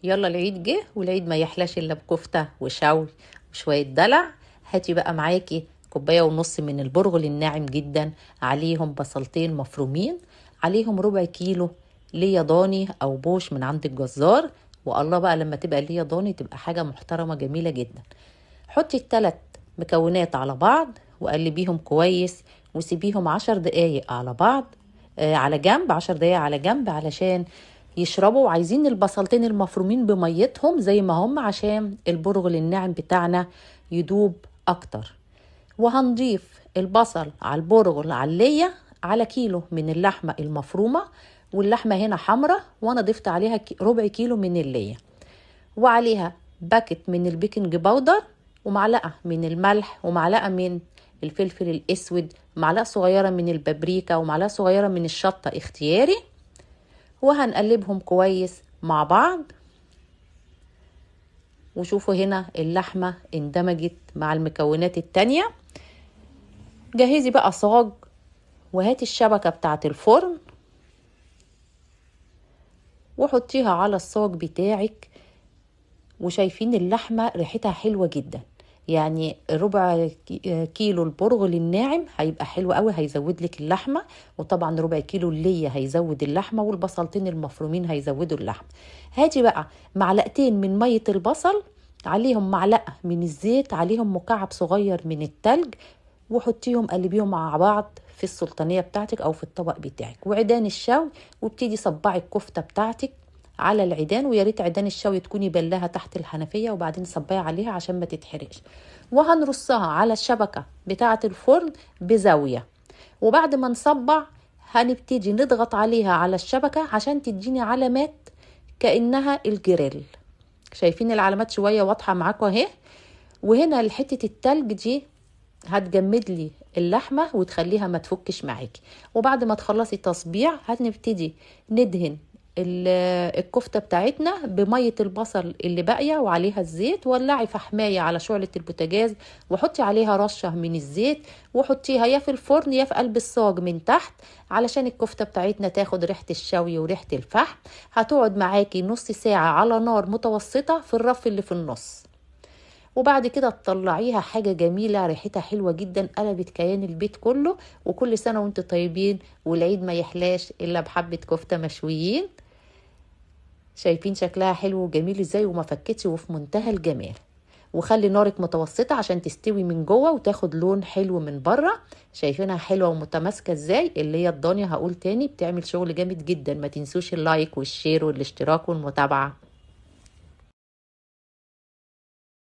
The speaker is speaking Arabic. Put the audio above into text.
يلا العيد جه، والعيد ما يحلاش الا بكفته وشوي وشويه دلع. هاتي بقى معاكي كوبايه ونص من البرغل الناعم جدا، عليهم بصلتين مفرومين، عليهم ربع كيلو ليا ضاني او بوش من عند الجزار. والله بقى لما تبقى ليا ضاني تبقى حاجه محترمه جميله جدا. حطي التلات مكونات على بعض وقلبيهم كويس، وسيبيهم 10 دقايق على بعض، على جنب، 10 دقايق على جنب علشان يشربوا. وعايزين البصلتين المفرومين بميتهم زي ما هم عشان البرغل الناعم بتاعنا يدوب اكتر. وهنضيف البصل على البرغل على اللية على كيلو من اللحمة المفرومة، واللحمة هنا حمرة، وانا ضفت عليها ربع كيلو من اللية، وعليها باكت من البيكنج باودر، ومعلقة من الملح، ومعلقة من الفلفل الاسود، معلقة صغيرة من البابريكا، ومعلقة صغيرة من الشطة اختياري. وهنقلبهم كويس مع بعض. وشوفوا هنا اللحمة اندمجت مع المكونات التانية. جهزي بقى صاج، وهاتي الشبكة بتاعت الفرن وحطيها على الصاج بتاعك. وشايفين اللحمة ريحتها حلوة جدا، يعني ربع كيلو البرغل الناعم هيبقى حلو قوي، هيزود لك اللحمة. وطبعا ربع كيلو اللية هيزود اللحمة، والبصلتين المفرومين هيزودوا اللحمة. هاتي بقى معلقتين من مية البصل، عليهم معلقة من الزيت، عليهم مكعب صغير من التلج، وحطيهم قلبيهم مع بعض في السلطانية بتاعتك او في الطبق بتاعك. وعيدان الشوي، وابتدي صبعي الكفتة بتاعتك على العيدان، ويا ريت عيدان الشوي تكوني بلاها تحت الحنفيه وبعدين صبايه عليها عشان ما تتحرقش. وهنرصها على الشبكه بتاعه الفرن بزاويه. وبعد ما نصبع هنبتدي نضغط عليها على الشبكه عشان تديني علامات كانها الجريل. شايفين العلامات شويه واضحه معاكم اهي. وهنا حته التلج دي هتجمد لي اللحمه وتخليها ما تفكش معاكي. وبعد ما تخلصي تصبيع هنبتدي ندهن الكفتة بتاعتنا بمية البصل اللي باقية وعليها الزيت. ولعي فحماية على شعلة البوتاجاز وحطي عليها رشة من الزيت، وحطيها يا في الفرن يا في قلب الصاج من تحت علشان الكفتة بتاعتنا تاخد ريحة الشوي وريحة الفحم. هتقعد معاكي نص ساعة على نار متوسطة في الرف اللي في النص. وبعد كده تطلعيها حاجة جميلة ريحتها حلوة جدا، قلبت كيان البيت كله. وكل سنة وانتم طيبين، والعيد ما يحلاش إلا بحبة كفتة مشويين. شايفين شكلها حلو وجميل ازاي وما فكتش وفي منتهى الجمال. وخلي نارك متوسطة عشان تستوي من جوه وتاخد لون حلو من بره. شايفينها حلوة ومتماسكة ازاي؟ اللي هي الضانية هقول تاني بتعمل شغل جامد جدا. ما تنسوش اللايك والشير والاشتراك والمتابعة.